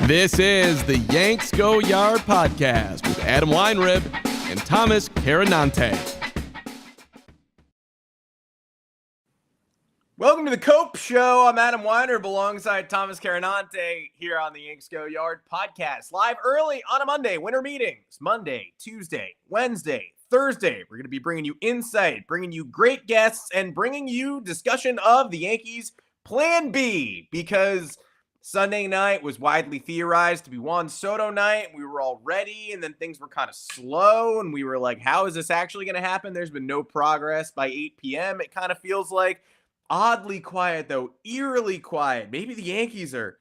This is the Yanks Go Yard podcast with Adam Weinrib and Thomas Carannante. Welcome to the Cope Show. I'm Adam Weinrib alongside Thomas Carannante here on the Yanks Go Yard podcast. Live early on a Monday, winter meetings. Monday, Tuesday, Wednesday, Thursday. We're going to be bringing you insight, bringing you great guests, and bringing you discussion of the Yankees' Plan B, because Sunday night was widely theorized to be Juan Soto night. We were all ready, and then things were kind of slow, and we were like, how is this actually going to happen? There's been no progress by 8 p.m. It kind of feels like oddly quiet, though, eerily quiet. Maybe the Yankees are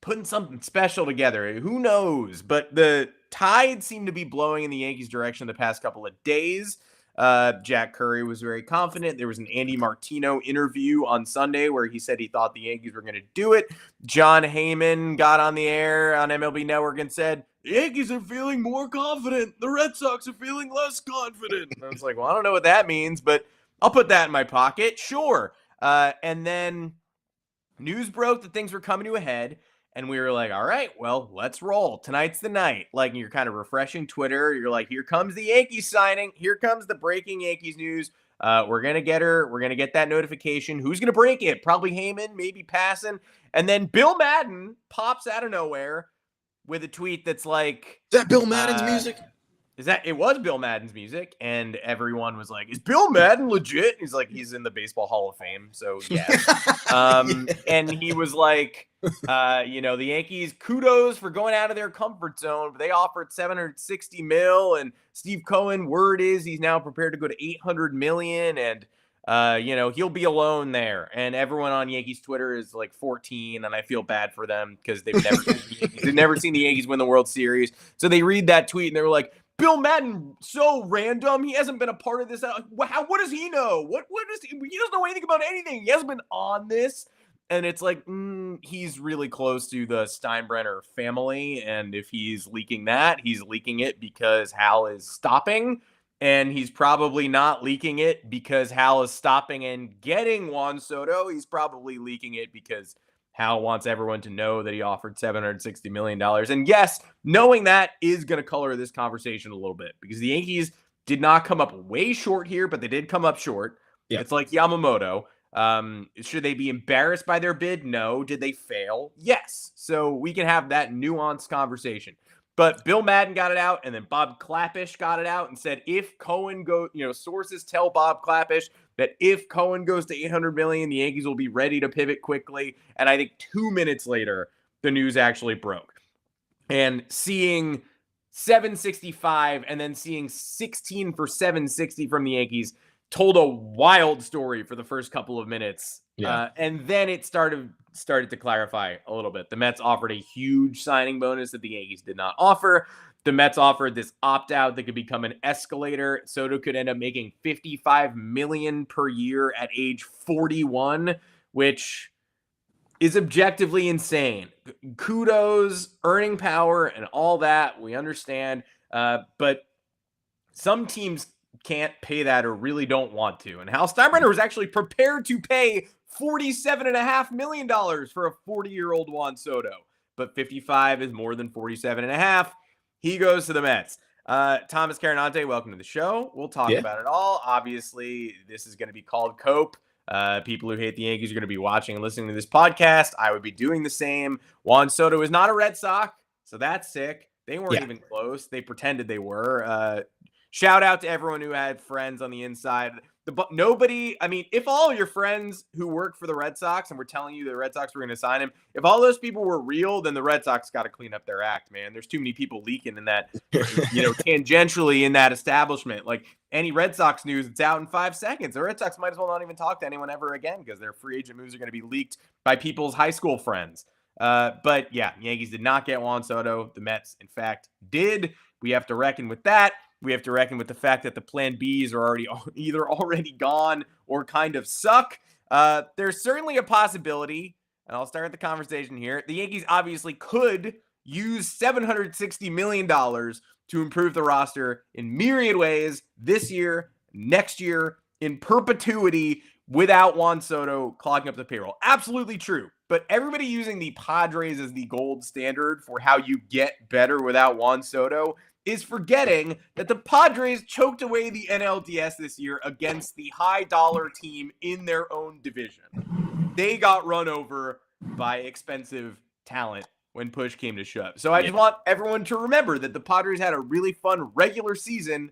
putting something special together. Who knows? But the tide seemed to be blowing in the Yankees' direction the past couple of days. Jack Curry was very confident. There was an Andy Martino interview on Sunday where he said he thought the Yankees were going to do it. John Heyman got on the air on MLB Network and said, the Yankees are feeling more confident. The Red Sox are feeling less confident. And I was like, well, I don't know what that means, but I'll put that in my pocket. Sure. And then news broke that things were coming to a head. And we were like, all right, well, let's roll. Tonight's the night. Like, you're kind of refreshing Twitter. You're like, here comes the Yankees signing. Here comes the breaking Yankees news. We're going to get her. We're going to get that notification. Who's going to break it? Probably Heyman, maybe passing. And then Bill Madden pops out of nowhere with a tweet that's like, is that Bill Madden's music? It was Bill Madden's music, and everyone was like, is Bill Madden legit? He's like, he's in the Baseball Hall of Fame, so yes. And he was like, the Yankees, kudos for going out of their comfort zone, but they offered $760 million, and Steve Cohen, word is he's now prepared to go to $800 million, and he'll be alone there. And everyone on Yankees Twitter is like 14, and I feel bad for them because they've never seen the Yankees win the World Series. So they read that tweet and they were like, Bill Madden, so random. He hasn't been a part of this. What does he know? What is he doesn't know anything about anything. He hasn't been on this. And it's like, he's really close to the Steinbrenner family. And if he's leaking that, he's leaking it because Hal is stopping. And he's probably not leaking it because Hal is stopping and getting Juan Soto. He's probably leaking it because Hal wants everyone to know that he offered $760 million. And yes, knowing that is going to color this conversation a little bit because the Yankees did not come up way short here, but they did come up short. Yeah. It's like Yamamoto. Should they be embarrassed by their bid? No. Did they fail? Yes. So we can have that nuanced conversation. But Bill Madden got it out, and then Bob Klapisch got it out and said, if Cohen goes, sources tell Bob Klapisch that if Cohen goes to $800 million, the Yankees will be ready to pivot quickly. And I think 2 minutes later, the news actually broke. And seeing 765 and then seeing 16 for 760 from the Yankees told a wild story for the first couple of minutes. Yeah. And then it started to clarify a little bit. The Mets offered a huge signing bonus that the Yankees did not offer. The Mets offered this opt-out that could become an escalator. Soto could end up making $55 million per year at age 41, which is objectively insane. Kudos, earning power, and all that. We understand. But some teams can't pay that or really don't want to. And Hal Steinbrenner was actually prepared to pay $47.5 million for a 40-year-old Juan Soto. But 55 is more than 47.5. He goes to the Mets. Thomas Carannante, welcome to the show. We'll talk about it all. Obviously, this is going to be called Cope. People who hate the Yankees are going to be watching and listening to this podcast. I would be doing the same. Juan Soto is not a Red Sox, so that's sick. They weren't even close. They pretended they were. Shout out to everyone who had friends on the inside. If all your friends who work for the Red Sox and were telling you the Red Sox were going to sign him, if all those people were real, then the Red Sox got to clean up their act, man. There's too many people leaking in that, tangentially in that establishment. Like any Red Sox news, it's out in 5 seconds. The Red Sox might as well not even talk to anyone ever again because their free agent moves are going to be leaked by people's high school friends. But yeah, Yankees did not get Juan Soto. The Mets, in fact, did. We have to reckon with that. We have to reckon with the fact that the Plan Bs are either already gone or kind of suck. There's certainly a possibility, and I'll start the conversation here. The Yankees obviously could use $760 million to improve the roster in myriad ways this year, next year, in perpetuity, without Juan Soto clogging up the payroll. Absolutely true. But everybody using the Padres as the gold standard for how you get better without Juan Soto is forgetting that the Padres choked away the NLDS this year against the high dollar team in their own division. They got run over by expensive talent when push came to shove. So I just want everyone to remember that the Padres had a really fun regular season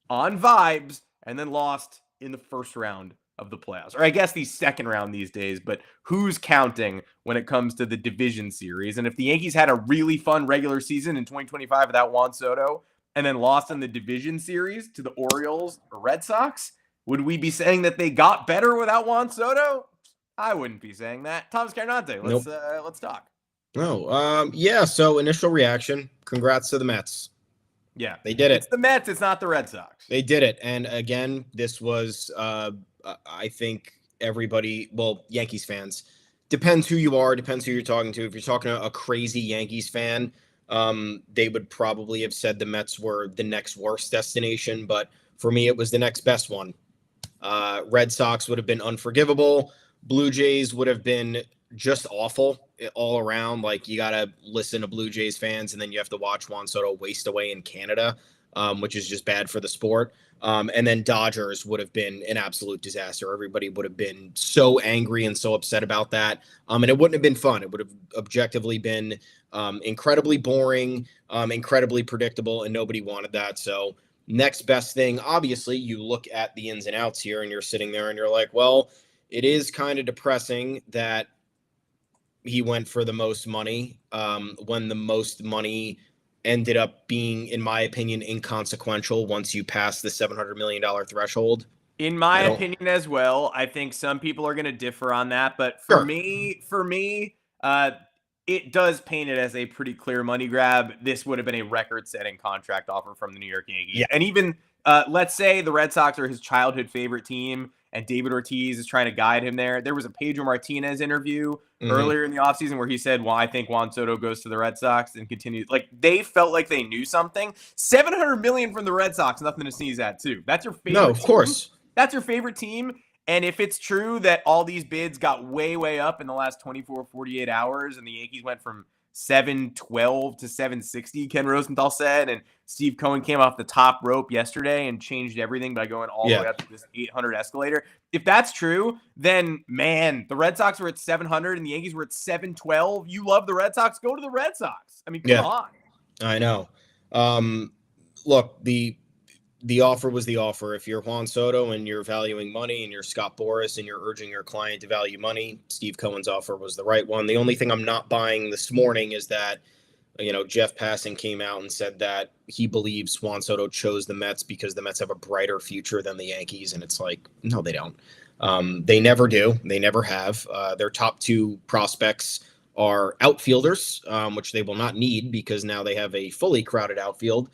on vibes and then lost in the first round of the playoffs, or I guess the second round these days, but who's counting when it comes to the division series? And if the Yankees had a really fun regular season in 2025 without Juan Soto and then lost in the division series to the Orioles or Red Sox, would we be saying that they got better without Juan Soto? I wouldn't be saying that. Thomas Carannante, let's talk. So initial reaction, congrats to the Mets. Yeah, they did it. It's the Mets, it's not the Red Sox. They did it. And again, this was, I think everybody, Yankees fans, depends who you are, depends who you're talking to. If you're talking to a crazy Yankees fan, they would probably have said the Mets were the next worst destination. But for me, it was the next best one. Red Sox would have been unforgivable. Blue Jays would have been just awful all around. Like, you got to listen to Blue Jays fans, and then you have to watch Juan Soto waste away in Canada, which is just bad for the sport. And then Dodgers would have been an absolute disaster. Everybody would have been so angry and so upset about that. And it wouldn't have been fun. It would have objectively been incredibly boring, incredibly predictable, and nobody wanted that. So next best thing, obviously, you look at the ins and outs here, and you're sitting there and you're like, well, it is kind of depressing that he went for the most money when the most money ended up being, in my opinion, inconsequential once you pass the $700 million threshold. In my opinion as well, I think some people are going to differ on that. But for me, it does paint it as a pretty clear money grab. This would have been a record-setting contract offer from the New York Yankees. Yeah. And even, let's say the Red Sox are his childhood favorite team, and David Ortiz is trying to guide him there. There was a Pedro Martinez interview earlier in the offseason where he said, well, I think Juan Soto goes to the Red Sox and continues. Like, they felt like they knew something. $700 million from the Red Sox, nothing to sneeze at, too. That's your favorite No, of course. That's your favorite team. And if it's true that all these bids got way, way up in the last 24, 48 hours, and the Yankees went from 712 to 760, Ken Rosenthal said, and Steve Cohen came off the top rope yesterday and changed everything by going all the way up to this 800 escalator. If that's true, then, man, the Red Sox were at 700 and the Yankees were at 712. You love the Red Sox? Go to the Red Sox. I mean, come on. I know. Look, the offer was the offer. If you're Juan Soto and you're valuing money and you're Scott Boras and you're urging your client to value money, Steve Cohen's offer was the right one. The only thing I'm not buying this morning is that, Jeff Passan came out and said that he believes Juan Soto chose the Mets because the Mets have a brighter future than the Yankees. And it's like, no, they don't. They never do. They never have. Their top two prospects are outfielders, which they will not need because now they have a fully crowded outfield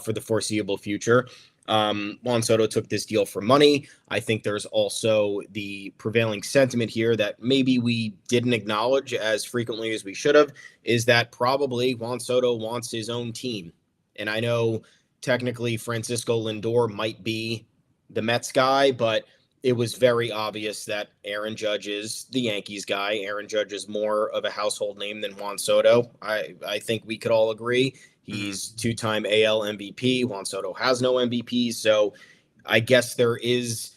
for the foreseeable future. Juan Soto took this deal for money. I think there's also the prevailing sentiment here that maybe we didn't acknowledge as frequently as we should have, is that probably Juan Soto wants his own team. And I know technically Francisco Lindor might be the Mets guy, but it was very obvious that Aaron Judge is the Yankees guy. Aaron Judge is more of a household name than Juan Soto. I think we could all agree. He's two-time AL MVP. Juan Soto has no MVP. So I guess there is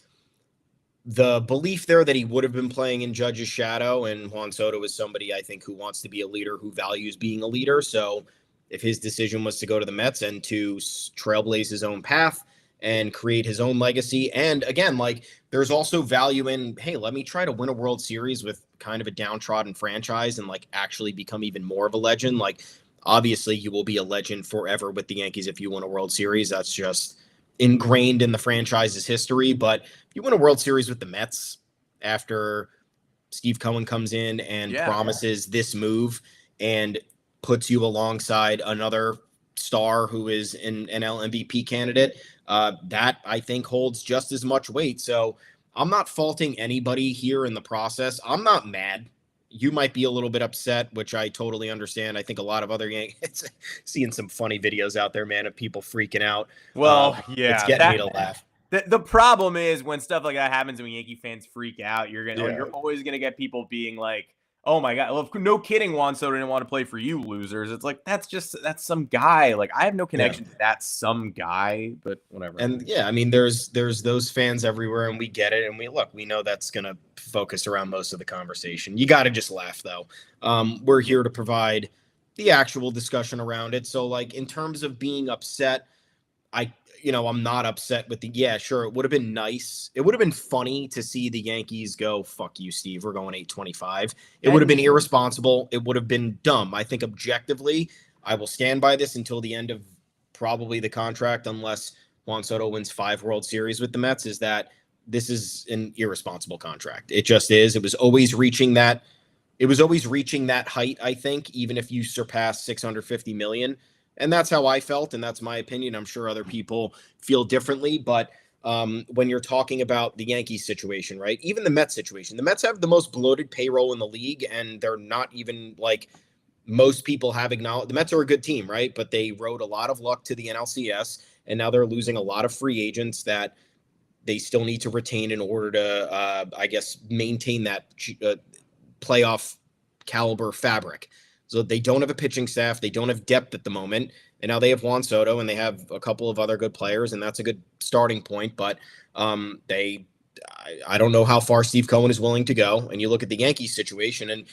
the belief there that he would have been playing in Judge's shadow. And Juan Soto is somebody, I think, who wants to be a leader, who values being a leader. So if his decision was to go to the Mets and to trailblaze his own path and create his own legacy. And again, like, there's also value in, hey, let me try to win a World Series with kind of a downtrodden franchise and like actually become even more of a legend. Like, obviously you will be a legend forever with the Yankees if you win a World Series. That's just ingrained in the franchise's history. But if you win a World Series with the Mets after Steve Cohen comes in and promises this move and puts you alongside another star who is an NL MVP candidate, that I think holds just as much weight. So I'm not faulting anybody here in the process. I'm not mad. You might be a little bit upset, which I totally understand. I think a lot of other Yankees, seeing some funny videos out there, man, of people freaking out. Well, it's getting me to laugh. The problem is when stuff like that happens and when Yankee fans freak out, you're always gonna get people being like, "Oh my god, well, no kidding, Juan Soto didn't want to play for you, losers." It's like that's some guy. Like I have no connection to that some guy, but whatever. And yeah, I mean, there's those fans everywhere, and we get it, and we know that's gonna focus around most of the conversation. You got to just laugh though. We're here to provide the actual discussion around it. So like in terms of being upset, I'm not upset with sure, it would have been nice. It would have been funny to see the Yankees go, fuck you, Steve, we're going 825. It would have been irresponsible. It would have been dumb. I think objectively, I will stand by this until the end of probably the contract, unless Juan Soto wins 5 World Series with the Mets, is that this is an irresponsible contract. It just is. It was always reaching that height, I think, even if you surpass 650 million. And that's how I felt, and that's my opinion. I'm sure other people feel differently, but when you're talking about the Yankees situation, right? Even the Mets situation, the Mets have the most bloated payroll in the league, and they're not even like most people have acknowledged. The Mets are a good team, right? But they rode a lot of luck to the NLCS, and now they're losing a lot of free agents that they still need to retain in order to, maintain that playoff caliber fabric. So they don't have a pitching staff. They don't have depth at the moment. And now they have Juan Soto and they have a couple of other good players, and that's a good starting point. But I don't know how far Steve Cohen is willing to go. And you look at the Yankees situation, and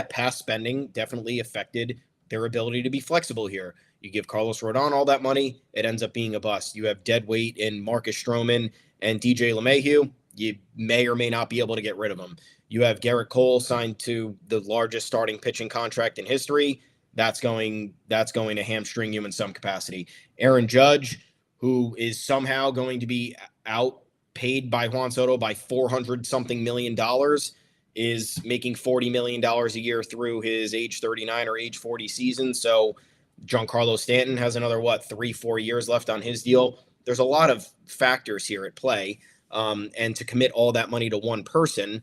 past spending definitely affected their ability to be flexible here. You give Carlos Rodon all that money, it ends up being a bust. You have dead weight in Marcus Stroman and DJ LeMahieu. You may or may not be able to get rid of them. You have Garrett Cole signed to the largest starting pitching contract in history. That's going to hamstring you in some capacity. Aaron Judge, who is somehow going to be outpaid by Juan Soto by $400-something million, is making $40 million a year through his age 39 or age 40 season. So Giancarlo Stanton has another, 3-4 years left on his deal. There's a lot of factors here at play. And to commit all that money to one person,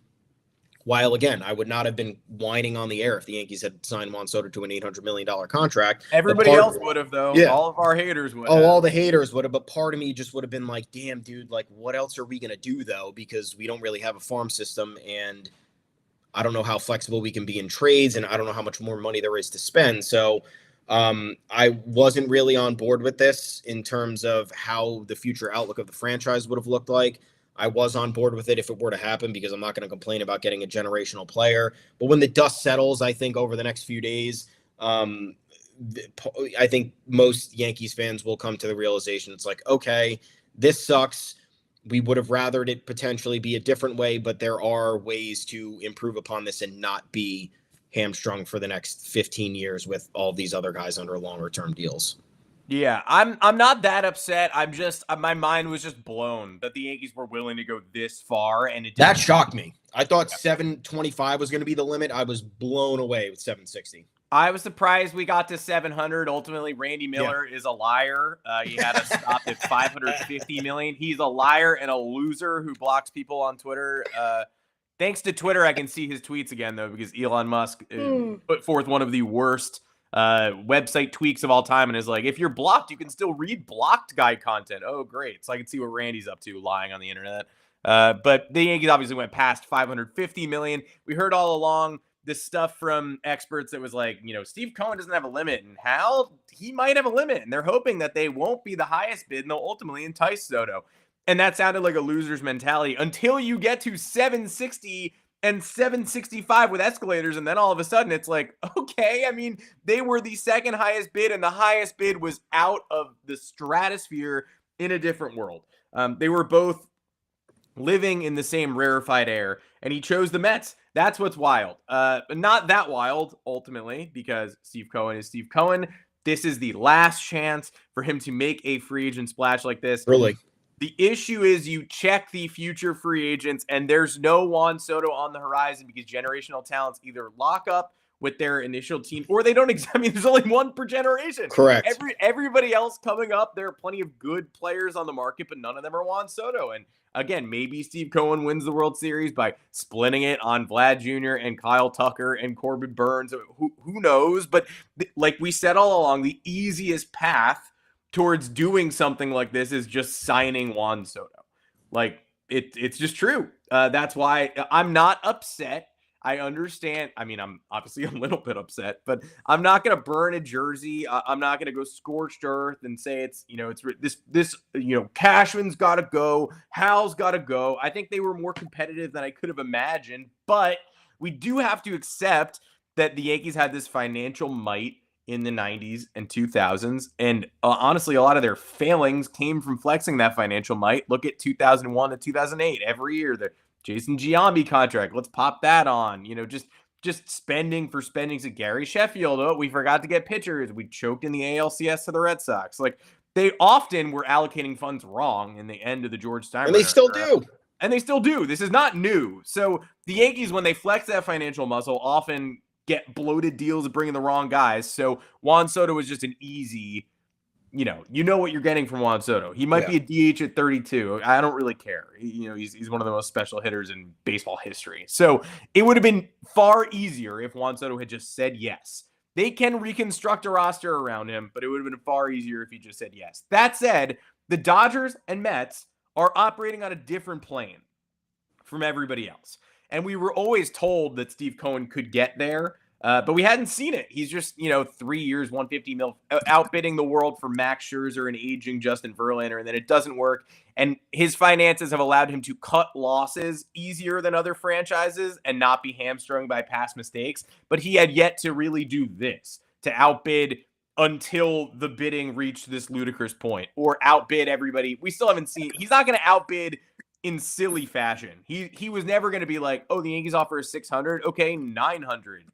while again, I would not have been whining on the air if the Yankees had signed Juan Soto to an $800 million contract. Everybody else would have, though. Yeah. All of our haters would have. Oh, all the haters would have. But part of me just would have been like, damn, dude, like, what else are we going to do, though? Because we don't really have a farm system, and I don't know how flexible we can be in trades, and I don't know how much more money there is to spend. So I wasn't really on board with this in terms of how the future outlook of the franchise would have looked like. I was on board with it if it were to happen, because I'm not going to complain about getting a generational player. But when the dust settles, I think over the next few days, I think most Yankees fans will come to the realization it's like, okay, this sucks. We would have rathered it potentially be a different way, but there are ways to improve upon this and not be hamstrung for the next 15 years with all these other guys under longer term deals. Yeah, I'm not that upset. I'm just my mind was just blown that the Yankees were willing to go this far, and that shocked me. I thought 725 was going to be the limit. I was blown away with 760. I was surprised we got to 700. Ultimately, Randy Miller is a liar. He had us stopped at 550 million. He's a liar and a loser who blocks people on Twitter. Thanks to Twitter, I can see his tweets again, though, because Elon Musk put forth one of the worst website tweaks of all time, and is like, if you're blocked, you can still read blocked guy content. Oh, great. So I can see what Randy's up to lying on the internet. But the Yankees obviously went past 550 million. We heard all along this stuff from experts that was like, Steve Cohen doesn't have a limit, and Hal, he might have a limit, and they're hoping that they won't be the highest bid and they'll ultimately entice Soto. And that sounded like a loser's mentality until you get to 760 and 765 with escalators, and then all of a sudden it's like, okay, I mean, they were the second highest bid, and the highest bid was out of the stratosphere in a different world. They were both living in the same rarefied air, and he chose the Mets. That's what's wild. Not that wild, ultimately, because Steve Cohen is Steve Cohen. This is the last chance for him to make a free agent splash like this. Really? The issue is you check the future free agents, and there's no Juan Soto on the horizon because generational talents either lock up with their initial team or they don't examine. There's only one per generation. Correct. Everybody else coming up, there are plenty of good players on the market, but none of them are Juan Soto. And again, maybe Steve Cohen wins the World Series by splitting it on Vlad Jr. and Kyle Tucker and Corbin Burns. Who knows? But like we said all along, the easiest path towards doing something like this is just signing Juan Soto. Like it's just true. That's why I'm not upset. I understand. I mean, I'm obviously a little bit upset, but I'm not going to burn a jersey. I'm not going to go scorched earth and say it's, it's this, Cashman's got to go. Hal's got to go. I think they were more competitive than I could have imagined, but we do have to accept that the Yankees had this financial might in the 90s and 2000s. And honestly, a lot of their failings came from flexing that financial might. Look at 2001 to 2008. Every year, the Jason Giambi contract, let's pop that on. Just spending for spending. To Gary Sheffield, oh, we forgot to get pitchers. We choked in the ALCS to the Red Sox. Like, they often were allocating funds wrong in the end of the George Steinbrenner. And they still do. And they still do. This is not new. So the Yankees, when they flex that financial muscle, often get bloated deals of bringing the wrong guys. So Juan Soto was just an easy, you know what you're getting from Juan Soto. He might be a DH at 32. I don't really care. He's one of the most special hitters in baseball history. So it would have been far easier if Juan Soto had just said yes. They can reconstruct a roster around him, but it would have been far easier if he just said yes. That said, the Dodgers and Mets are operating on a different plane from everybody else. And we were always told that Steve Cohen could get there, but we hadn't seen it. He's just, 3 years, 150 mil, outbidding the world for Max Scherzer and aging Justin Verlander, and then it doesn't work. And his finances have allowed him to cut losses easier than other franchises and not be hamstrung by past mistakes. But he had yet to really do this, to outbid until the bidding reached this ludicrous point, or outbid everybody. We still haven't seen. He's not going to outbid in silly fashion. He was never going to be like, oh, the Yankees offer is 600. Okay, 900.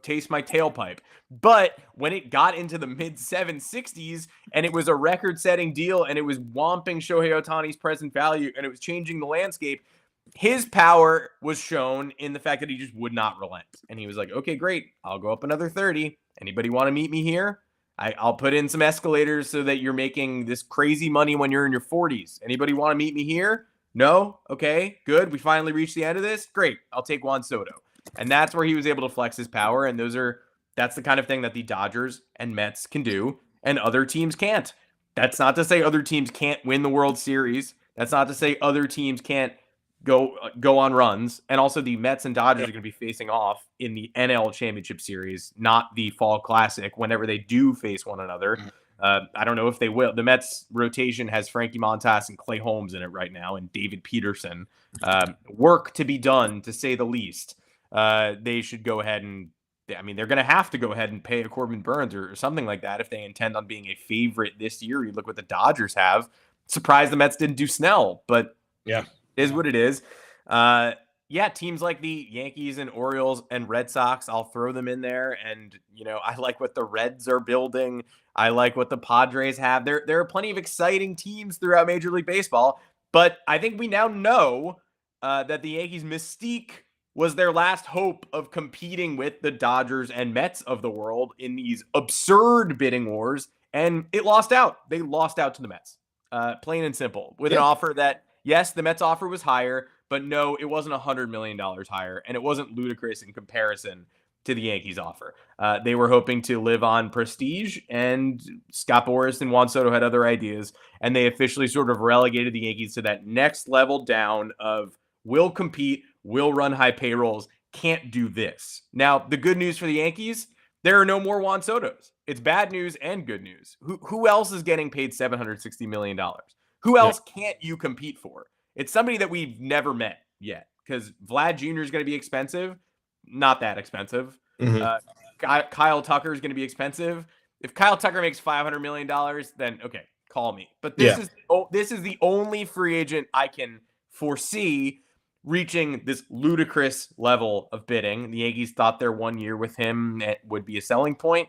Taste my tailpipe. But when it got into the mid 760s and it was a record-setting deal and it was whomping Shohei Ohtani's present value and it was changing the landscape, his power was shown in the fact that he just would not relent. And he was like, okay, great. I'll go up another 30. Anybody want to meet me here? I'll put in some escalators so that you're making this crazy money when you're in your 40s. Anybody want to meet me here? No? Okay, good. We finally reached the end of this. Great. I'll take Juan Soto. And that's where he was able to flex his power. And that's the kind of thing that the Dodgers and Mets can do and other teams can't. That's not to say other teams can't win the World Series. That's not to say other teams can't go on runs. And also the Mets and Dodgers are going to be facing off in the NL Championship Series, not the Fall Classic, whenever they do face one another. I don't know if they will. The Mets rotation has Frankie Montas and Clay Holmes in it right now, and David Peterson. Work to be done, to say the least. They should go ahead and, they're going to have to go ahead and pay a Corbin Burns or something like that if they intend on being a favorite this year. You look what the Dodgers have. Surprised the Mets didn't do Snell, but it is what it is. Teams like the Yankees and Orioles and Red Sox, I'll throw them in there. And, I like what the Reds are building. I like what the Padres have. There are plenty of exciting teams throughout Major League Baseball, but I think we now know that the Yankees' mystique was their last hope of competing with the Dodgers and Mets of the world in these absurd bidding wars, and it lost out. They lost out to the Mets, plain and simple, with an offer that, yes, the Mets offer was higher, but no, it wasn't $100 million higher, and it wasn't ludicrous in comparison to the Yankees offer. They were hoping to live on prestige, and Scott Boras and Juan Soto had other ideas, and they officially sort of relegated the Yankees to that next level down of will compete, will run high payrolls, can't do this. Now, the good news for the Yankees, there are no more Juan Sotos. It's bad news and good news. Who else is getting paid $760 million? Who else can't you compete for? It's somebody that we've never met yet, because Vlad Jr. is going to be expensive. Not that expensive. Kyle Tucker is going to be expensive. If Kyle Tucker makes $500 million, then okay, call me. But this is the only free agent I can foresee reaching this ludicrous level of bidding. The Yankees thought their 1 year with him would be a selling point.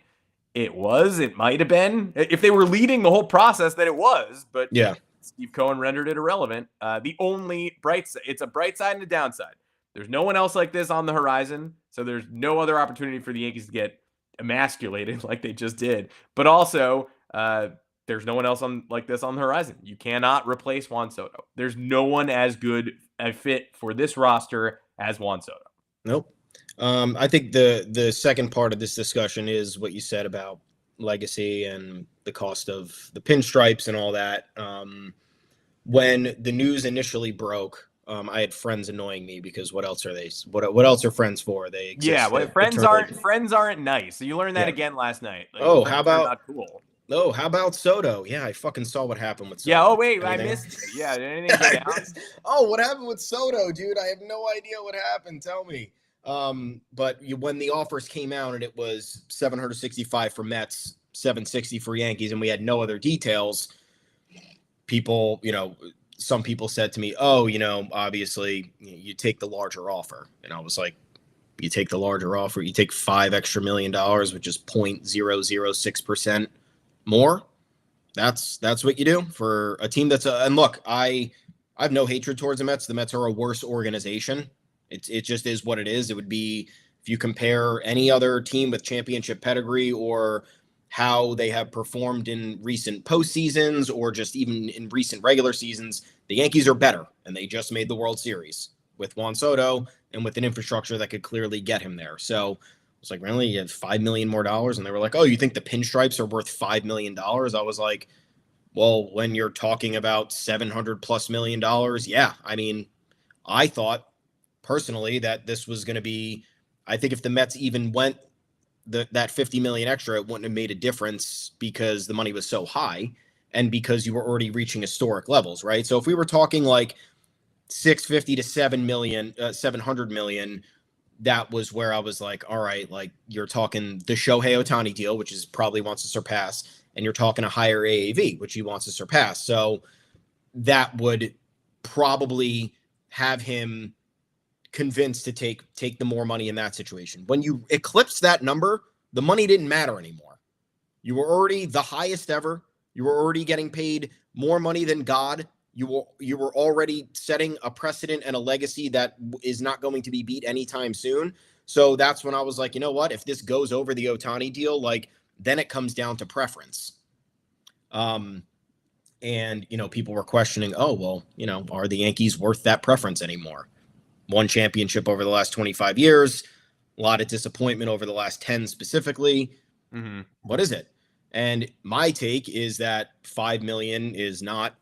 It might have been. If they were leading the whole process, then it was. But Steve Cohen rendered it irrelevant. The only it's a bright side and a downside. There's no one else like this on the horizon, so there's no other opportunity for the Yankees to get emasculated like they just did. But also, there's no one else like this on the horizon. You cannot replace Juan Soto. There's no one as good a fit for this roster as Juan Soto. Nope. I think the second part of this discussion is what you said about legacy and the cost of the pinstripes and all that. when the news initially broke, I had friends annoying me because what else are they? What else are friends for? They exist. Yeah, friends aren't nice. So you learned that Yeah. again last night. Like, Oh, friends how are about not cool. Oh, how about Soto? Yeah, I fucking saw what happened with Soto. Yeah. Oh wait, I Anything? missed it. Yeah. Did anything go down? Oh, what happened with Soto, dude? I have no idea what happened. Tell me. But when the offers came out and it was 765 for Mets, 760 for Yankees, and we had no other details, people, some people said to me, "Oh, obviously you take the larger offer," and I was like, "You take the larger offer, you take $5 extra million, which is 0.006% more. That's what you do for a team that's and look, I have no hatred towards the Mets. The Mets are a worse organization. It just is what it is. It would be if you compare any other team with championship pedigree or how they have performed in recent postseasons or just even in recent regular seasons, the Yankees are better, and they just made the World Series with Juan Soto and with an infrastructure that could clearly get him there. So was like, really? You have $5 million more? And they were like, oh, you think the pinstripes are worth $5 million? I was like, well, when you're talking about $700+ million, yeah. I mean, I thought personally that this was going to be, I think if the Mets even went that 50 million extra, it wouldn't have made a difference because the money was so high and because you were already reaching historic levels, right? So if we were talking like 650 to 700 million, that was where I was like, all right, like you're talking the Shohei Ohtani deal, which is probably wants to surpass, and you're talking a higher AAV, which he wants to surpass. So that would probably have him convinced to take the more money in that situation. When you eclipse that number, the money didn't matter anymore. You were already the highest ever. You were already getting paid more money than God. You were already setting a precedent and a legacy that is not going to be beat anytime soon. So that's when I was like, you know what? If this goes over the Ohtani deal, like then it comes down to preference. And people were questioning, oh well, are the Yankees worth that preference anymore? One championship over the last 25 years, a lot of disappointment over the last 10 specifically. Mm-hmm. What is it? And my take is that 5 million is not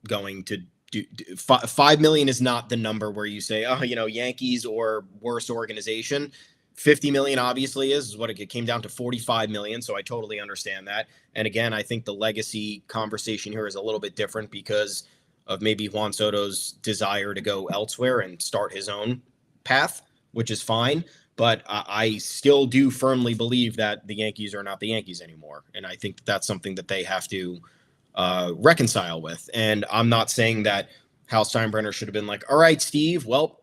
going to do 5 million is not the number where you say, oh, Yankees or worse organization. 50 million obviously is what it came down to, 45 million. So I totally understand that. And again, I think the legacy conversation here is a little bit different because of maybe Juan Soto's desire to go elsewhere and start his own path, which is fine. But I still do firmly believe that the Yankees are not the Yankees anymore. And I think that's something that they have to reconcile with. And I'm not saying that Hal Steinbrenner should have been like, all right, Steve, well,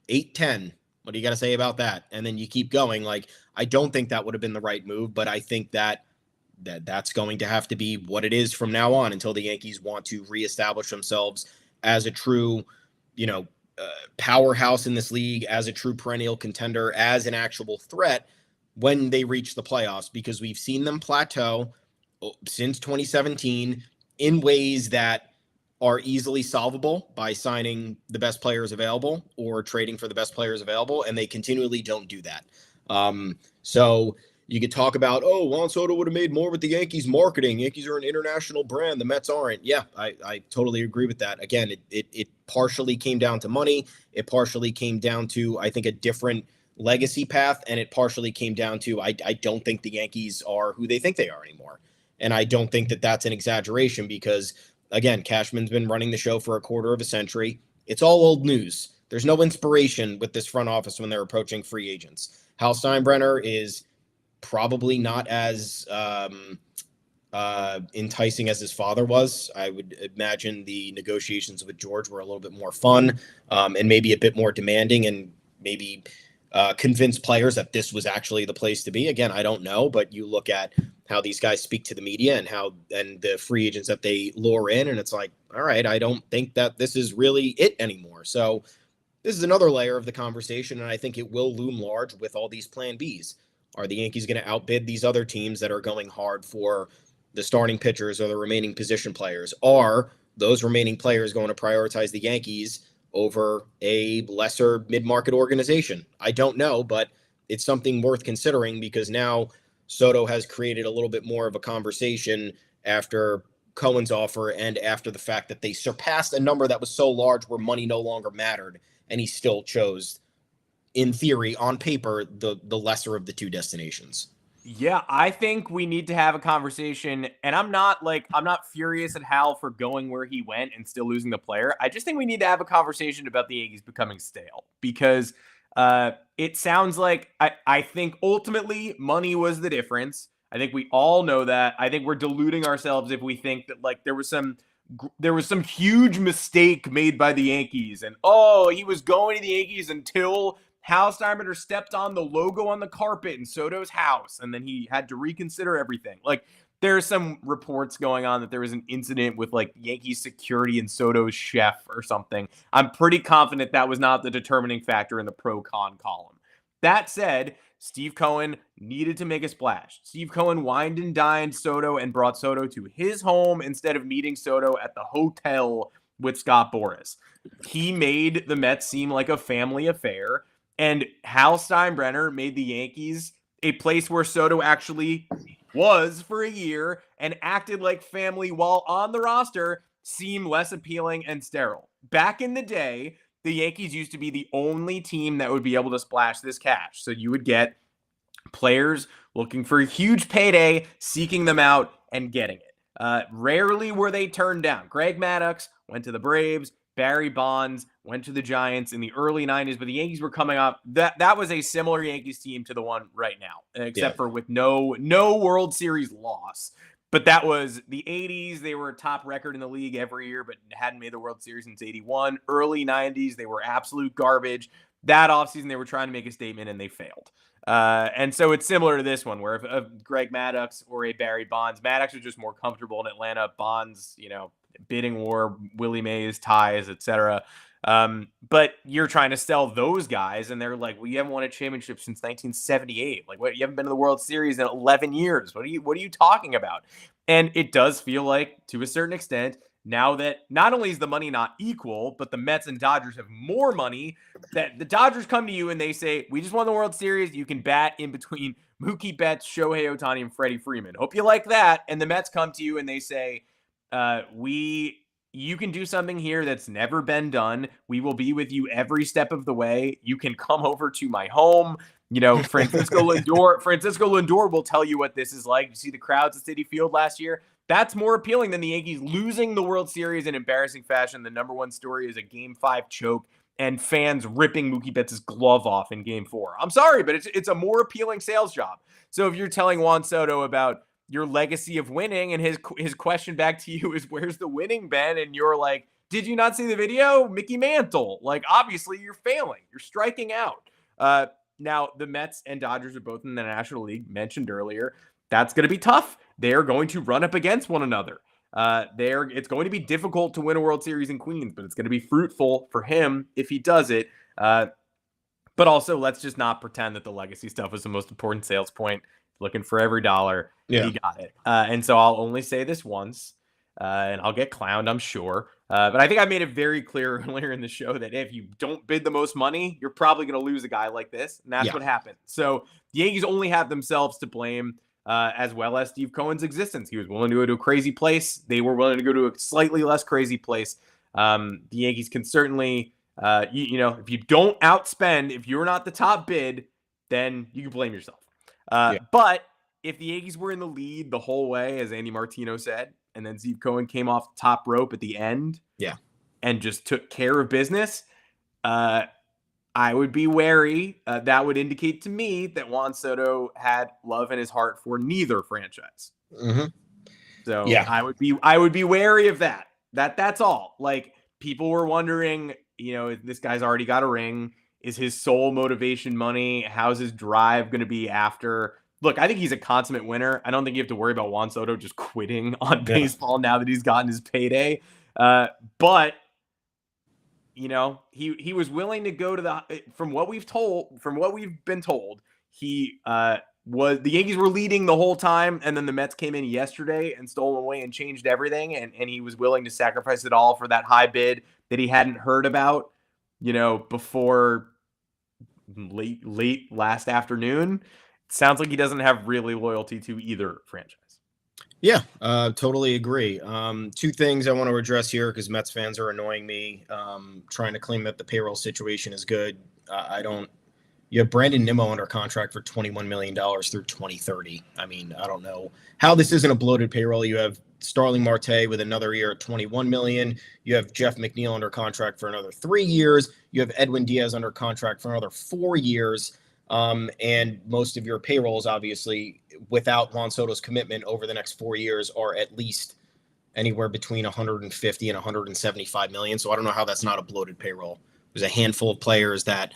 8-10. What do you got to say about that? And then you keep going. Like, I don't think that would have been the right move, but I think that's going to have to be what it is from now on until the Yankees want to reestablish themselves as a true, powerhouse in this league, as a true perennial contender, as an actual threat when they reach the playoffs, because we've seen them plateau since 2017 in ways that are easily solvable by signing the best players available or trading for the best players available, and they continually don't do that. So you could talk about, oh, Juan Soto would have made more with the Yankees marketing. Yankees are an international brand. The Mets aren't. Yeah, I totally agree with that. Again, it partially came down to money. It partially came down to, I think, a different legacy path. And it partially came down to, I don't think the Yankees are who they think they are anymore. And I don't think that that's an exaggeration because, again, Cashman's been running the show for a quarter of a century. It's all old news. There's no inspiration with this front office when they're approaching free agents. Hal Steinbrenner is probably not as enticing as his father was. I would imagine the negotiations with George were a little bit more fun and maybe a bit more demanding and maybe convince players that this was actually the place to be. Again, I don't know, but you look at how these guys speak to the media and the free agents that they lure in, and it's like, all right, I don't think that this is really it anymore. So this is another layer of the conversation, and I think it will loom large with all these plan Bs. Are the Yankees going to outbid these other teams that are going hard for the starting pitchers or the remaining position players? Are those remaining players going to prioritize the Yankees over a lesser mid-market organization? I don't know, but it's something worth considering because now Soto has created a little bit more of a conversation after Cohen's offer and after the fact that they surpassed a number that was so large where money no longer mattered, and he still chose, in theory, on paper, the lesser of the two destinations. Yeah, I think we need to have a conversation, and I'm not furious at Hal for going where he went and still losing the player. I just think we need to have a conversation about the Yankees becoming stale, because it sounds like I think ultimately money was the difference. I think we all know that. I think we're deluding ourselves if we think that like there was some huge mistake made by the Yankees, and he was going to the Yankees until Hal Steinbrenner stepped on the logo on the carpet in Soto's house, and then he had to reconsider everything. Like, there's some reports going on that there was an incident with like Yankees security and Soto's chef or something. I'm pretty confident that was not the determining factor in the pro-con column. That said, Steve Cohen needed to make a splash. Steve Cohen wined and dined Soto and brought Soto to his home instead of meeting Soto at the hotel with Scott Boras. He made the Mets seem like a family affair. And Hal Steinbrenner made the Yankees a place where Soto actually was for a year and acted like family while on the roster seem less appealing and sterile. Back in the day, the Yankees used to be the only team that would be able to splash this cash. So you would get players looking for a huge payday, seeking them out and getting it. Rarely were they turned down. Greg Maddux went to the Braves. Barry Bonds went to the Giants in the early 90s, but the Yankees were coming up. That was a similar Yankees team to the one right now, except for with no World Series loss. But that was the 80s. They were a top record in the league every year, but hadn't made the World Series since 81. Early 90s, they were absolute garbage. That offseason, they were trying to make a statement, and they failed. And so it's similar to this one, where if Greg Maddux or a Barry Bonds, Maddux was just more comfortable in Atlanta. Bonds, bidding war, Willie Mays, ties, etc. But you're trying to sell those guys, and they're like, well, you haven't won a championship since 1978. Like, what? You haven't been to the World Series in 11 years. What are you talking about? And it does feel like, to a certain extent, now that not only is the money not equal, but the Mets and Dodgers have more money, that the Dodgers come to you and they say, we just won the World Series. You can bat in between Mookie Betts, Shohei Ohtani, and Freddie Freeman. Hope you like that. And the Mets come to you and they say, you can do something here that's never been done. We will be with you every step of the way. You can come over to my home. Francisco Lindor will tell you what this is like. You see the crowds at Citi Field last year. That's more appealing than the Yankees losing the World Series in embarrassing fashion. The number one story is a Game 5 choke and fans ripping Mookie Betts' glove off in Game 4. I'm sorry, but it's a more appealing sales job. So if you're telling Juan Soto about your legacy of winning, and his question back to you is, where's the winning been? And you're like, did you not see the video? Mickey Mantle. Like, obviously you're failing. You're striking out. Now, the Mets and Dodgers are both in the National League, mentioned earlier. That's going to be tough. They're going to run up against one another. It's going to be difficult to win a World Series in Queens, but it's going to be fruitful for him if he does it. But also, let's just not pretend that the legacy stuff is the most important sales point. Looking for every dollar. Yeah. He got it. And so I'll only say this once, and I'll get clowned, I'm sure. But I think I made it very clear earlier in the show that if you don't bid the most money, you're probably going to lose a guy like this. And that's what happened. So the Yankees only have themselves to blame, as well as Steve Cohen's existence. He was willing to go to a crazy place. They were willing to go to a slightly less crazy place. The Yankees can certainly, if you don't outspend, if you're not the top bid, then you can blame yourself. But if the Yankees were in the lead the whole way, as Andy Martino said, and then Steve Cohen came off the top rope at the end, and just took care of business, I would be wary. That would indicate to me that Juan Soto had love in his heart for neither franchise. Mm-hmm. So I would be wary of that. That's all. Like, people were wondering, this guy's already got a ring. Is his sole motivation money? How's his drive going to be after? Look, I think he's a consummate winner. I don't think you have to worry about Juan Soto just quitting on baseball now that he's gotten his payday. But he was willing to go to the. From what we've been told, the Yankees were leading the whole time, and then the Mets came in yesterday and stole him away and changed everything, and he was willing to sacrifice it all for that high bid that he hadn't heard about, before late last afternoon. It sounds like he doesn't have really loyalty to either franchise. Yeah, totally agree. Two things I want to address here because Mets fans are annoying me, trying to claim that the payroll situation is good. I don't. You have Brandon Nimmo under contract for $21 million through 2030. I mean, I don't know how this isn't a bloated payroll. You have Starling Marte with another year at $21 million. You have Jeff McNeil under contract for another 3 years. You have Edwin Diaz under contract for another 4 years. And most of your payrolls, obviously, without Juan Soto's commitment over the next 4 years, are at least anywhere between 150 and 175 million. So I don't know how that's not a bloated payroll. There's a handful of players that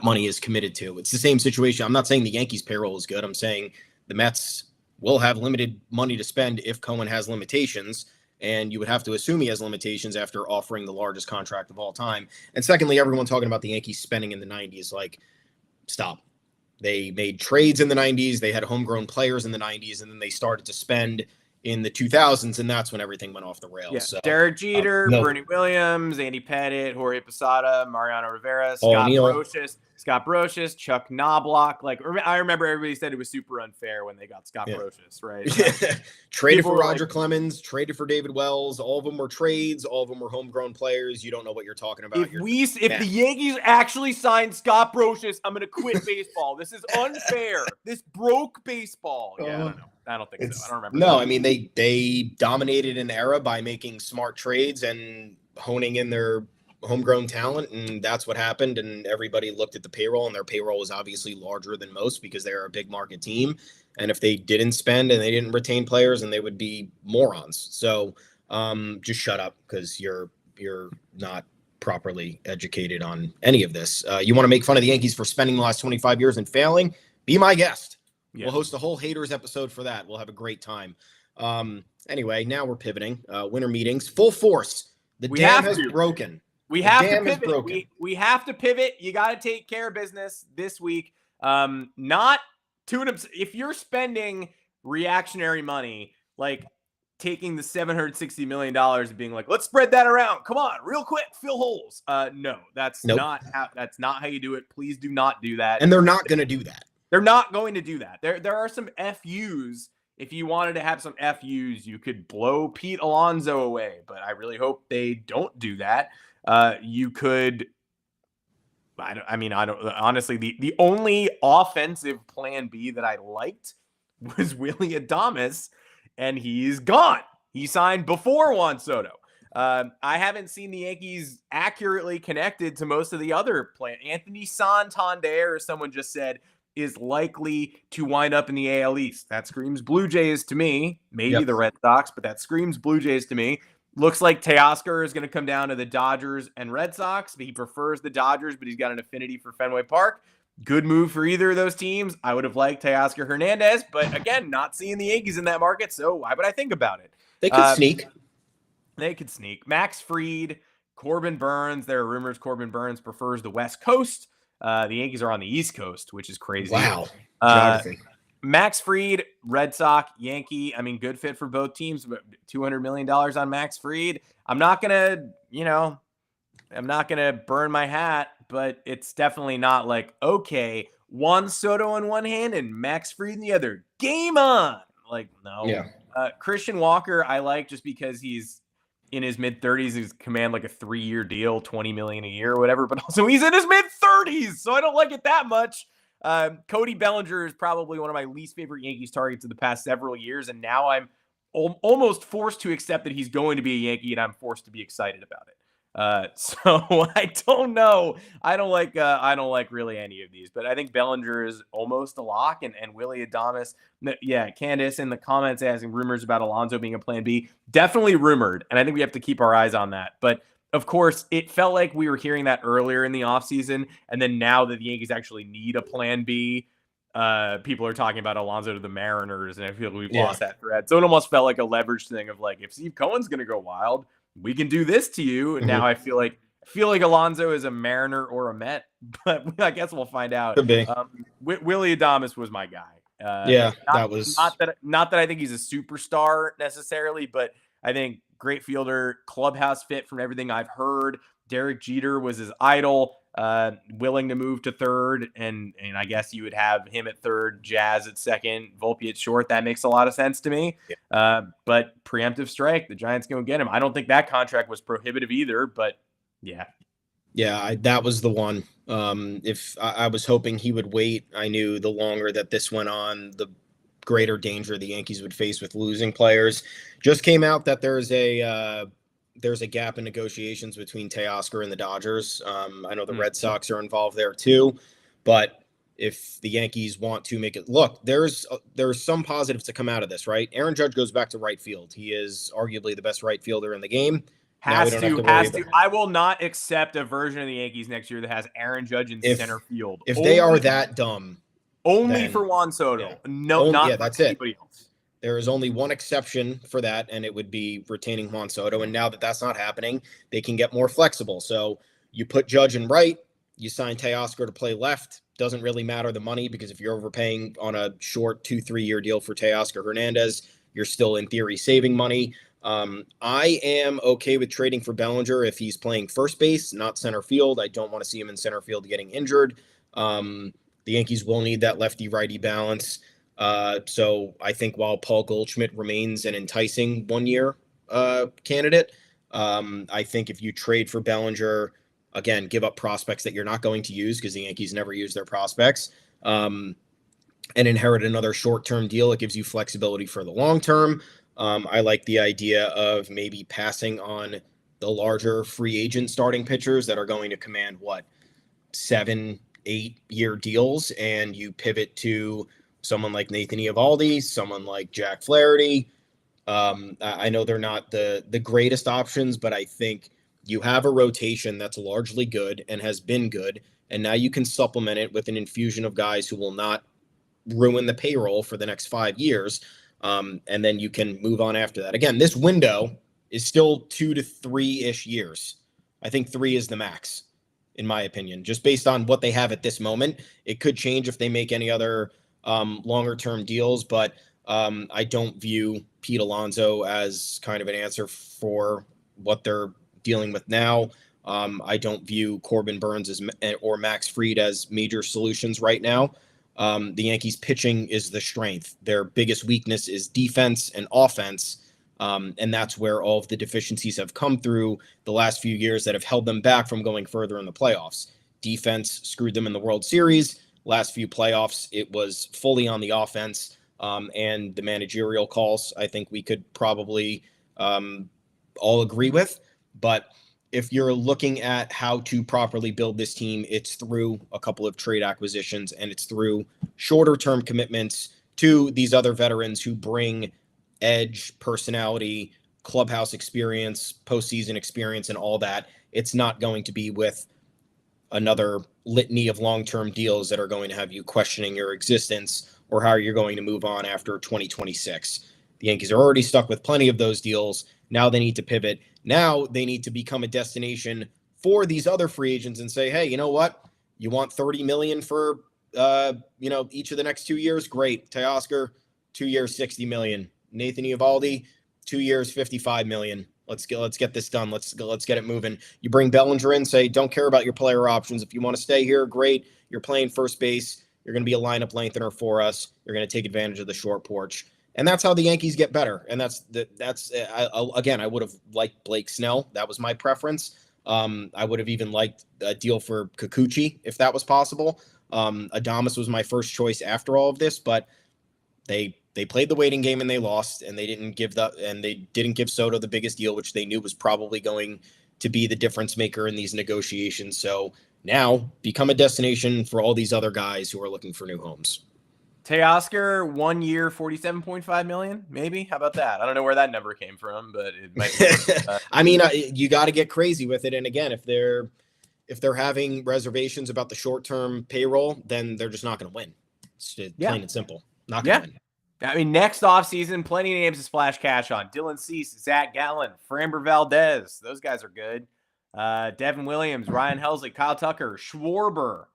money is committed to. It's the same situation. I'm not saying the Yankees payroll is good. I'm saying the Mets will have limited money to spend if Cohen has limitations. And you would have to assume he has limitations after offering the largest contract of all time. And secondly, everyone talking about the Yankees spending in the 90s, like, stop. They made trades in the 90s. They had homegrown players in the 90s. And then they started to spend in the 2000s. And that's when everything went off the rails. Yeah. So, Derek Jeter, no. Bernie Williams, Andy Pettitte, Jorge Posada, Mariano Rivera, Neal. Scott Brocious, Chuck Knobloch. Like, I remember everybody said it was super unfair when they got Scott Brocious, right? Traded for Roger Clemens, traded for David Wells. All of them were trades. All of them were homegrown players. You don't know what you're talking about. If the Yankees actually signed Scott Brocious, I'm going to quit baseball. This is unfair. This broke baseball. Yeah, I don't know. I don't think so. I don't remember. No, that. I mean, they dominated an era by making smart trades and honing in their homegrown talent, and that's what happened. And everybody looked at the payroll, and their payroll was obviously larger than most because they're a big market team. And if they didn't spend and they didn't retain players, then they would be morons. So just shut up because you're not properly educated on any of this. You want to make fun of the Yankees for spending the last 25 years and failing? Be my guest. Yeah. We'll host a whole haters episode for that. We'll have a great time. Anyway, now we're pivoting. Winter meetings, full force. The dam has broken. We have to pivot. We have to pivot. You got to take care of business this week. Not if you're spending reactionary money, like taking the $760 million and being like, let's spread that around. Come on, real quick, fill holes. No, that's not how you do it. Please do not do that. And they're not going to do that. They're not going to do that. There are some FUs. If you wanted to have some FUs, you could blow Pete Alonso away, but I really hope they don't do that. You could, honestly, the only offensive plan B that I liked was Willy Adames, and he's gone. He signed before Juan Soto. I haven't seen the Yankees accurately connected to most of the other plans. Anthony Santander, as someone just said, is likely to wind up in the AL East. That screams Blue Jays to me. Maybe the Red Sox, but that screams Blue Jays to me. Looks like Teoscar is going to come down to the Dodgers and Red Sox. But he prefers the Dodgers, but he's got an affinity for Fenway Park. Good move for either of those teams. I would have liked Teoscar Hernandez, but again, not seeing the Yankees in that market, so why would I think about it? They could sneak. They could sneak. Max Fried, Corbin Burns. There are rumors Corbin Burns prefers the West Coast. The Yankees are on the East Coast, which is crazy. Wow. Max Fried, Red Sox, Yankee. I mean, good fit for both teams, but $200 million on Max Fried. I'm not going to burn my hat, but it's definitely not like, okay, Juan Soto in one hand and Max Fried in the other. Game on. Like, no. Yeah. Christian Walker, I like just because he's in his mid-30s. He's command like a 3-year deal, $20 million a year or whatever, but also he's in his mid-30s, so I don't like it that much. Cody Bellinger is probably one of my least favorite Yankees targets of the past several years, and now I'm almost forced to accept that he's going to be a Yankee, and I'm forced to be excited about it. So I don't know. I don't like really any of these, but I think Bellinger is almost a lock, and Willy Adames. Yeah, Candace in the comments asking rumors about Alonso being a plan B. Definitely rumored, and I think we have to keep our eyes on that. But of course, it felt like we were hearing that earlier in the offseason, and then now that the Yankees actually need a plan B, people are talking about Alonso to the Mariners, and I feel we've lost that thread. So it almost felt like a leverage thing of like, if Steve Cohen's going to go wild, we can do this to you. And now I feel like Alonso is a Mariner or a Met, but I guess we'll find out. Could be. Willy Adames was my guy. Not that I think he's a superstar necessarily, but I think great fielder, clubhouse fit from everything I've heard. Derek Jeter was his idol. willing to move to third, and I guess you would have him at third, Jazz at second, Volpe at short. That makes a lot of sense to me. Yeah. But preemptive strike, the Giants go get him. I don't think that contract was prohibitive either, but yeah. Yeah, that was the one. If I was hoping he would wait, I knew the longer that this went on, the greater danger the Yankees would face with losing players. Just came out that there's a gap in negotiations between Teoscar and the Dodgers. I know the Red Sox are involved there too, but if the Yankees want to make it look, there's some positives to come out of this, right? Aaron Judge goes back to right field. He is arguably the best right fielder in the game. Has to. I will not accept a version of the Yankees next year that has Aaron Judge in center field. If they are that dumb. Only for Juan Soto. Yeah. No, not that's anybody else. There is only one exception for that, and it would be retaining Juan Soto. And now that that's not happening, they can get more flexible. So you put Judge in right, you sign Teoscar to play left. Doesn't really matter the money, because if you're overpaying on a short 2-3 year deal for Teoscar Hernandez, you're still in theory saving money. I am okay with trading for Bellinger if he's playing first base, not center field. I don't want to see him in center field getting injured. The Yankees will need that lefty-righty balance. So I think while Paul Goldschmidt remains an enticing one-year candidate, I think if you trade for Bellinger, again, give up prospects that you're not going to use, because the Yankees never use their prospects, and inherit another short-term deal, it gives you flexibility for the long term. I like the idea of maybe passing on the larger free agent starting pitchers that are going to command 7-8 year deals, and you pivot to someone like Nathan Eovaldi, someone like Jack Flaherty. I know they're not the greatest options, but I think you have a rotation that's largely good and has been good, and now you can supplement it with an infusion of guys who will not ruin the payroll for the next 5 years. And then you can move on after that. Again, this window is still 2 to 3-ish years. I think 3 is the max, in my opinion, just based on what they have at this moment. It could change if they make any other longer term deals, but I don't view Pete Alonso as kind of an answer for what they're dealing with now. I don't view Corbin Burns or Max Fried as major solutions right now. The Yankees pitching is the strength. Their biggest weakness is defense and offense. And that's where all of the deficiencies have come through the last few years that have held them back from going further in the playoffs. Defense screwed them in the World Series. Last few playoffs, it was fully on the offense, and the managerial calls, I think we could probably all agree with. But if you're looking at how to properly build this team, it's through a couple of trade acquisitions, and it's through shorter term commitments to these other veterans who bring edge, personality, clubhouse experience, postseason experience, and all that. It's not going to be with another litany of long-term deals that are going to have you questioning your existence or how you're going to move on after 2026. The Yankees are already stuck with plenty of those deals. Now they need to pivot. Now they need to become a destination for these other free agents and say, hey, you know what? You want $30 million for each of the next 2 years? Great. Teoscar, 2 years, $60 million. Nathan Eovaldi, 2 years, $55 million. Let's get this done. Let's get it moving. You bring Bellinger in, say, don't care about your player options. If you want to stay here, great. You're playing first base. You're going to be a lineup lengthener for us. You're going to take advantage of the short porch. And that's how the Yankees get better. And I would have liked Blake Snell. That was my preference. I would have even liked a deal for Kikuchi if that was possible. Adames was my first choice after all of this, but they played the waiting game and they lost, and they didn't give Soto the biggest deal, which they knew was probably going to be the difference maker in these negotiations. So now become a destination for all these other guys who are looking for new homes. Teoscar, 1 year, $47.5 million, maybe. How about that? I don't know where that number came from, but it might be. I mean, you got to get crazy with it. And again, if they're having reservations about the short-term payroll, then they're just not going to win. It's plain and simple. Not going to win. I mean, next offseason, plenty of names to splash cash on. Dylan Cease, Zach Gallen, Framber Valdez. Those guys are good. Devin Williams, Ryan Helsley, Kyle Tucker, Schwarber.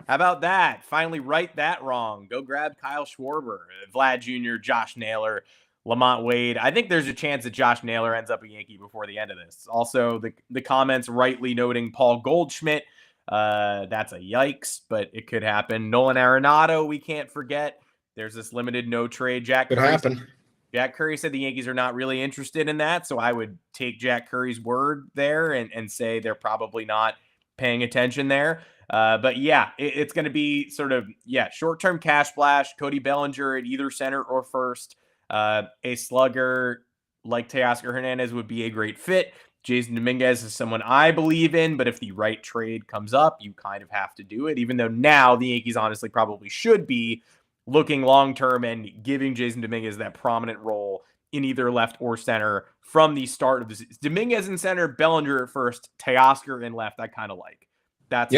How about that? Finally right that wrong. Go grab Kyle Schwarber, Vlad Jr., Josh Naylor, Lamont Wade. I think there's a chance that Josh Naylor ends up a Yankee before the end of this. Also, the comments rightly noting Paul Goldschmidt. That's a yikes, but it could happen. Nolan Arenado, we can't forget. There's this limited no trade. Jack Curry said the Yankees are not really interested in that, so I would take Jack Curry's word there and say they're probably not paying attention there. But yeah, it's going to be sort of, short-term cash splash. Cody Bellinger at either center or first. A slugger like Teoscar Hernandez would be a great fit. Jason Dominguez is someone I believe in, but if the right trade comes up, you kind of have to do it, even though now the Yankees honestly probably should be looking long-term and giving Jason Dominguez that prominent role in either left or center from the start of the season. Dominguez in center, Bellinger at first, Teoscar in left. I kind of like. That's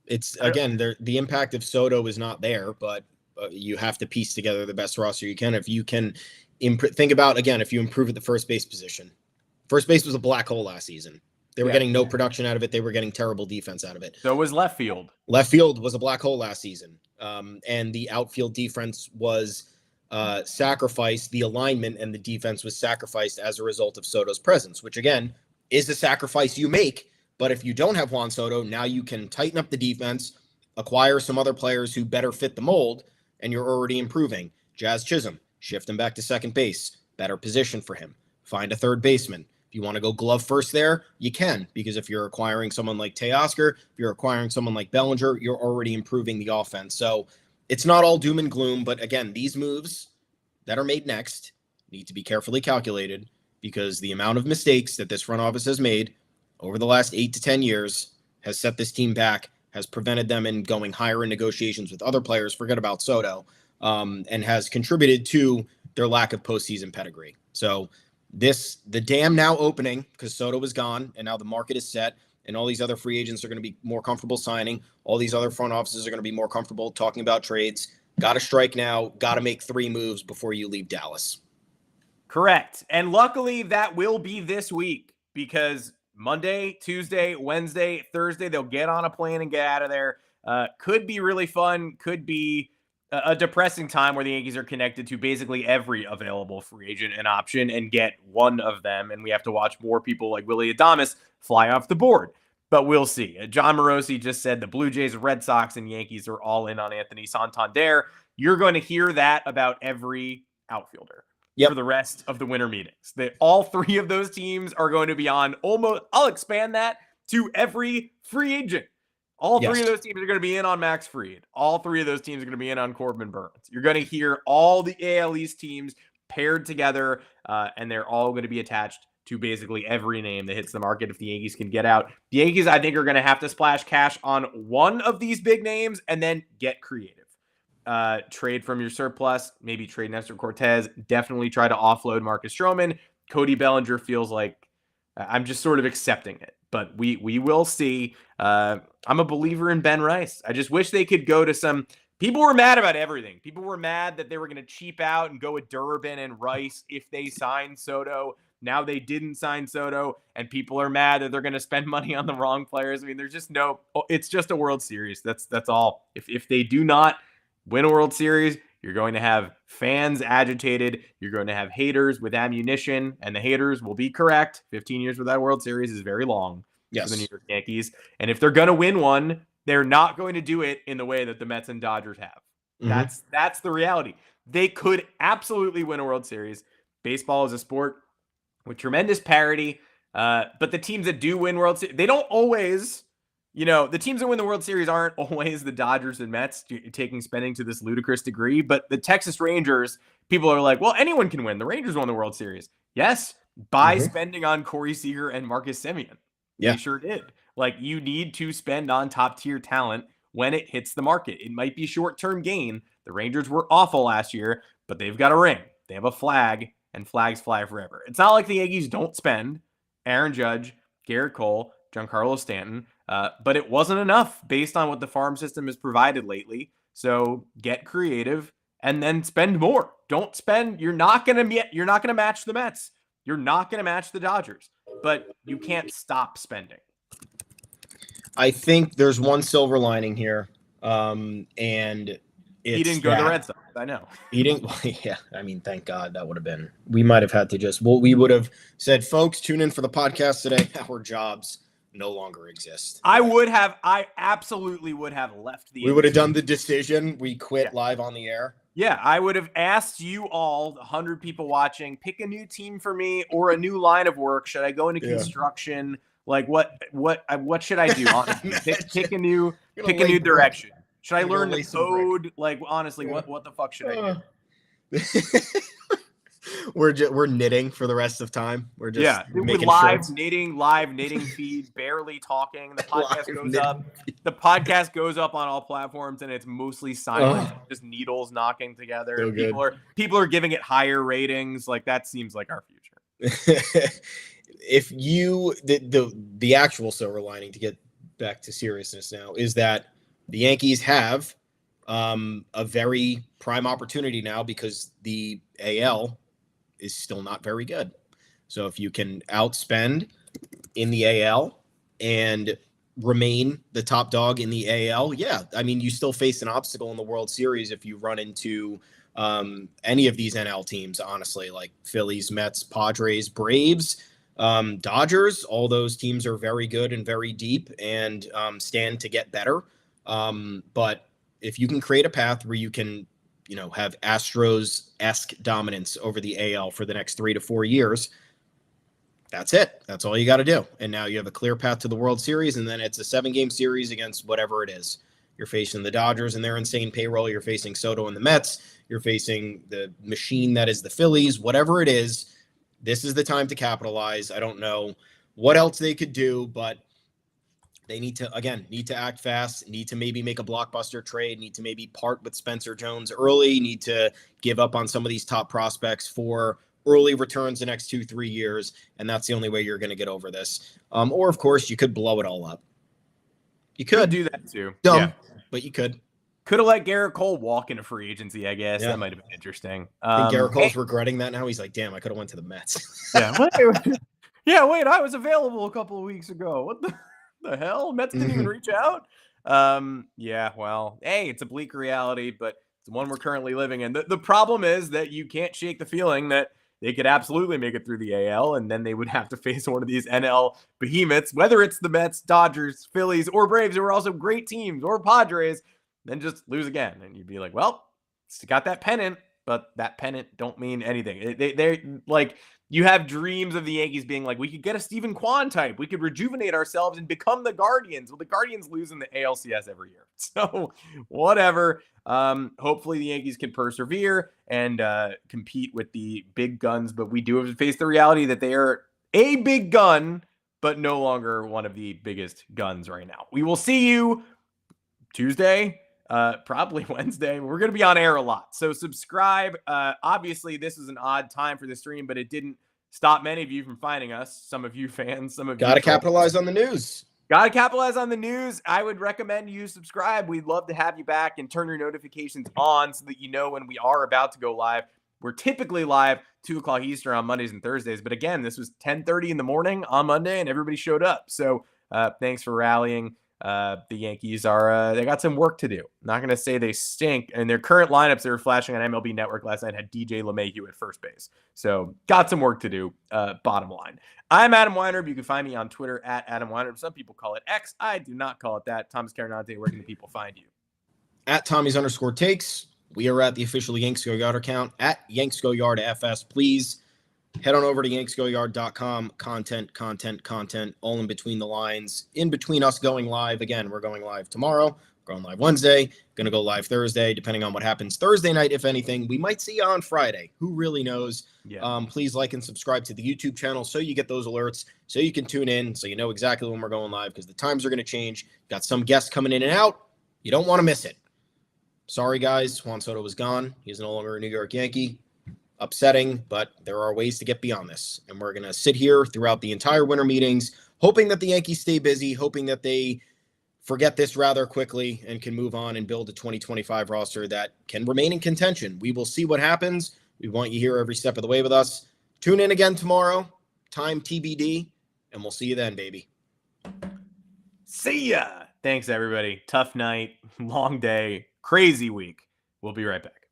It's again, the impact of Soto is not there, but you have to piece together the best roster you can. If you can think about, again, if you improve at the first base position. First base was a black hole last season. They were getting no production out of it. They were getting terrible defense out of it. So was left field. Left field was a black hole last season. And the outfield defense was sacrificed. The alignment and the defense was sacrificed as a result of Soto's presence, which again is the sacrifice you make. But if you don't have Juan Soto, now you can tighten up the defense, acquire some other players who better fit the mold, and you're already improving. Jazz Chisholm, shift him back to second base, better position for him. Find a third baseman. If you want to go glove first there, you can, because if you're acquiring someone like Teoscar, if you're acquiring someone like Bellinger, you're already improving the offense. So it's not all doom and gloom, but again, these moves that are made next need to be carefully calculated, because the amount of mistakes that this front office has made over the last 8 to 10 years has set this team back, has prevented them in going higher in negotiations with other players, forget about Soto, and has contributed to their lack of postseason pedigree. So the dam now opening because Soto was gone, and now the market is set, and all these other free agents are going to be more comfortable signing. All these other front offices are going to be more comfortable talking about trades. Got to strike now. Got to make 3 moves before you leave Dallas. Correct. And luckily that will be this week, because Monday, Tuesday, Wednesday, Thursday, they'll get on a plane and get out of there. Could be really fun. Could be a depressing time where the Yankees are connected to basically every available free agent and option and get one of them. And we have to watch more people like Willy Adames fly off the board. But we'll see. John Morosi just said the Blue Jays, Red Sox, and Yankees are all in on Anthony Santander. You're going to hear that about every outfielder for the rest of the winter meetings. That all 3 of those teams are going to be on I'll expand that to every free agent. All 3 of those teams are going to be in on Max Fried. All 3 of those teams are going to be in on Corbin Burns. You're going to hear all the AL East teams paired together, and they're all going to be attached to basically every name that hits the market if the Yankees can get out. The Yankees, I think, are going to have to splash cash on one of these big names and then get creative. Trade from your surplus, maybe trade Nestor Cortez. Definitely try to offload Marcus Stroman. Cody Bellinger feels like I'm just sort of accepting it. But we will see. I'm a believer in Ben Rice. I just wish they could go to some. People were mad about everything. People were mad that they were going to cheap out and go with Durbin and Rice if they signed Soto. Now they didn't sign Soto, and people are mad that they're going to spend money on the wrong players. I mean, there's just no. It's just a World Series. That's all. If they do not win a World Series, you're going to have fans agitated. You're going to have haters with ammunition, and the haters will be correct. 15 years without a World Series is very long for the New York Yankees. And if they're going to win one, they're not going to do it in the way that the Mets and Dodgers have. Mm-hmm. That's the reality. They could absolutely win a World Series. Baseball is a sport with tremendous parity, but the teams that do win World Series, they don't always... the teams that win the World Series aren't always the Dodgers and Mets taking spending to this ludicrous degree, but the Texas Rangers, people are like, well, anyone can win. The Rangers won the World Series. Yes, by spending on Corey Seager and Marcus Semien. They sure did. Like, you need to spend on top-tier talent when it hits the market. It might be short-term gain. The Rangers were awful last year, but they've got a ring. They have a flag, and flags fly forever. It's not like the Yankees don't spend. Aaron Judge, Garrett Cole, Giancarlo Stanton, but it wasn't enough based on what the farm system has provided lately. So get creative and then spend more. Don't spend. You're not going to match the Mets. You're not going to match the Dodgers, but you can't stop spending. I think there's one silver lining here. And he didn't go to the Red Sox. I know. He didn't. Yeah. I mean, thank God. That would have been, we might have had to we would have said, folks, tune in for the podcast today. Our jobs. no longer exist. I absolutely would have left the. We would have done the decision. We quit live on the air. Yeah, I would have asked you all, 100 people watching, pick a new team for me or a new line of work. Should I go into construction? Like what should I do? Honestly, pick a new direction. Should I learn the code? Like honestly, what the fuck should I do? We're knitting for the rest of time. We're just making live knitting feed, barely talking. The podcast goes up. The podcast goes up on all platforms, and it's mostly silent, just needles knocking together. So people are giving it higher ratings. Like that seems like our future. If you the actual silver lining, to get back to seriousness now, is that the Yankees have a very prime opportunity now because the AL is still not very good. So if you can outspend in the AL and remain the top dog in the AL, I mean, you still face an obstacle in the World Series if you run into any of these NL teams, honestly, like Phillies, Mets, Padres, Braves, Dodgers. All those teams are very good and very deep and stand to get better. But if you can create a path where you can have Astros-esque dominance over the AL for the next 3 to 4 years, that's it. That's all you got to do. And now you have a clear path to the World Series, and then it's a 7-game series against whatever it is. You're facing the Dodgers and their insane payroll. You're facing Soto and the Mets. You're facing the machine that is the Phillies. Whatever it is, this is the time to capitalize. I don't know what else they could do, but they need to act fast, need to maybe make a blockbuster trade, need to maybe part with Spencer Jones early, need to give up on some of these top prospects for early returns the next 2-3 years. And that's the only way you're going to get over this. Or of course you could blow it all up. You could do that too. Dumb, but you could have let Garrett Cole walk into free agency, I guess. That might have been interesting. I think Garrett Cole's regretting that now. He's like, damn, I could have went to the Mets. Wait, I was available a couple of weeks ago. What the hell? Mets didn't even reach out. Well, hey, it's a bleak reality, but it's the one we're currently living in. The problem is that you can't shake the feeling that they could absolutely make it through the AL, and then they would have to face one of these NL behemoths, whether it's the Mets, Dodgers, Phillies, or Braves, who are also great teams, or Padres, then just lose again. And you'd be like, well, it's got that pennant, but that pennant don't mean anything. They're like, you have dreams of the Yankees being like, we could get a Stephen Kwan type. We could rejuvenate ourselves and become the Guardians. Well, the Guardians lose in the ALCS every year. So whatever. Hopefully the Yankees can persevere and compete with the big guns. But we do have to face the reality that they are a big gun, but no longer one of the biggest guns right now. We will see you Tuesday. Probably Wednesday. We're going to be on air a lot. So subscribe. Obviously, this is an odd time for the stream, but it didn't stop many of you from finding us. Some of you fans, some of you. Got to capitalize on the news. Got to capitalize on the news. I would recommend you subscribe. We'd love to have you back and turn your notifications on so that you know when we are about to go live. We're typically live 2 o'clock Eastern on Mondays and Thursdays. But again, this was 10:30 in the morning on Monday and everybody showed up. So thanks for rallying. The Yankees are, they got some work to do. I'm not going to say they stink. And their current lineups they were flashing on MLB Network last night had DJ LeMahieu at first base. So got some work to do, bottom line. I'm Adam Weinrib. You can find me on Twitter at Adam Weinrib. Some people call it X. I do not call it that. Thomas Carannante, where can the people find you? At Tommy's_takes. We are at the official Yanks Go Yard account at Yanks Go Yard FS. Please head on over to yanksgoyard.com. Content, all in between the lines. In between us going live, again, we're going live tomorrow. We're going live Wednesday. Going to go live Thursday, depending on what happens Thursday night, if anything. We might see you on Friday. Who really knows? Yeah. Please like and subscribe to the YouTube channel so you get those alerts, so you can tune in, so you know exactly when we're going live, because the times are going to change. Got some guests coming in and out. You don't want to miss it. Sorry, guys. Juan Soto was gone. He's no longer a New York Yankee. Upsetting, but there are ways to get beyond this. And we're going to sit here throughout the entire winter meetings, hoping that the Yankees stay busy, hoping that they forget this rather quickly and can move on and build a 2025 roster that can remain in contention. We will see what happens. We want you here every step of the way with us. Tune in again tomorrow. Time TBD, and we'll see you then, baby. See ya. Thanks, everybody. Tough night, long day, crazy week. We'll be right back.